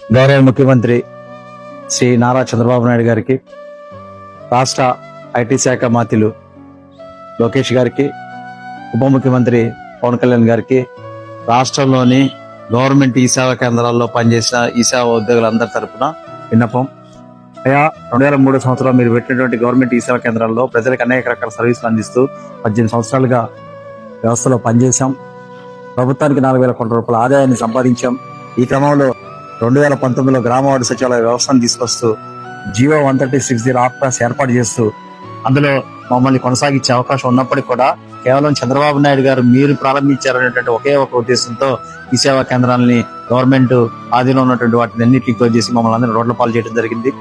గౌరవ ముఖ్యమంత్రి శ్రీ నారా చంద్రబాబు నాయుడు గారికి, రాష్ట్ర ఐటీ శాఖ మంత్రులు లోకేష్ గారికి, ఉప ముఖ్యమంత్రి పవన్ కళ్యాణ్ గారికి, రాష్ట్రంలోని గవర్నమెంట్ ఈ సేవా కేంద్రాల్లో పనిచేసిన ఈ సేవా ఉద్యోగులందరి తరపున విన్నపం. అయా 2003 సంవత్సరంలో మీరు పెట్టినటువంటి గవర్నమెంట్ ఈ సేవా కేంద్రాల్లో ప్రజలకు అనేక రకాల సర్వీసులు అందిస్తూ 18 సంవత్సరాలుగా వ్యవస్థలో పనిచేశాం. ప్రభుత్వానికి 4,000 కోట్ల రూపాయల ఆదాయాన్ని సంపాదించాం. ఈ క్రమంలో 2019లో గ్రామ వార్డు సచివాలయ వ్యవస్థను తీసుకొస్తూ జియో 1360 ఆప్కాస్ ఏర్పాటు చేస్తూ అందులో మమ్మల్ని కొనసాగించే అవకాశం ఉన్నప్పటికీ కూడా కేవలం చంద్రబాబు నాయుడు గారు మీరు ప్రారంభించారనేటువంటి ఒకే ఒక ఉద్దేశంతో ఈ సేవా కేంద్రాలని గవర్నమెంట్ ఆధీనంలో ఉన్నటువంటి వాటిని అన్నింటినీ క్లోజ్ చేసి మమ్మల్ని అందరినీ రోడ్ల పాలు చేయడం జరిగింది.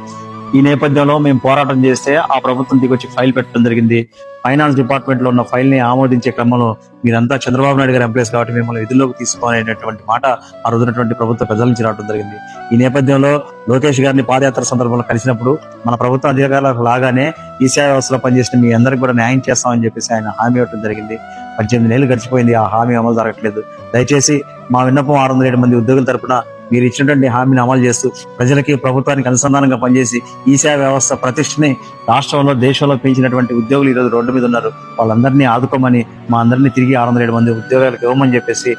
ఈ నేపథ్యంలో మేము పోరాటం చేస్తే ఆ ప్రభుత్వం దిగొచ్చి ఫైల్ పెట్టడం జరిగింది. ఫైనాన్స్ డిపార్ట్మెంట్ లో ఉన్న ఫైల్ ని ఆమోదించే క్రమంలో మీరంతా చంద్రబాబు నాయుడు గారు ఎంప్లాయీస్ కాబట్టి మిమ్మల్ని విధుల్లోకి తీసుకోవాలనేటువంటి మాట ఆ రోజునటువంటి ప్రభుత్వ ప్రజల నుంచి రావడం జరిగింది. ఈ నేపథ్యంలో లోకేష్ గారిని పాదయాత్ర సందర్భంలో కలిసినప్పుడు మన ప్రభుత్వ అధికారులకు లాగానే ఈ సేవా వ్యవస్థలో పనిచేసిన మీ అందరికి కూడా న్యాయం చేస్తామని చెప్పేసి ఆయన హామీ ఇవ్వడం జరిగింది. 18 నెలలు గడిచిపోయింది, ఆ హామీ అమలు జరగట్లేదు. దయచేసి మా విన్నపం 607 మంది ఉద్యోగుల తరపున మీరు ఇచ్చినటువంటి హామీని అమలు చేస్తూ ప్రజలకి ప్రభుత్వానికి అనుసంధానంగా పనిచేసి ఈ సేవా వ్యవస్థ ప్రతిష్టని రాష్ట్రంలో దేశంలో పెంచినటువంటి ఉద్యోగులు ఈరోజు రోడ్డు మీద ఉన్నారు. వాళ్ళందరినీ ఆదుకోమని, మా అందరినీ తిరిగి 607 మంది ఉద్యోగాలకు ఇవ్వమని చెప్పేసి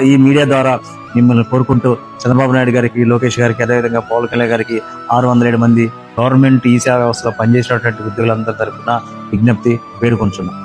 ఈ మీడియా ద్వారా మిమ్మల్ని కోరుకుంటూ చంద్రబాబు నాయుడు గారికి, లోకేష్ గారికి, అదేవిధంగా పవన్ కళ్యాణ్ గారికి 607 మంది గవర్నమెంట్ ఈ సేవా వ్యవస్థలో పనిచేసినటువంటి ఉద్యోగులందరి తరపున విజ్ఞప్తి వేడుకుంటున్నాం.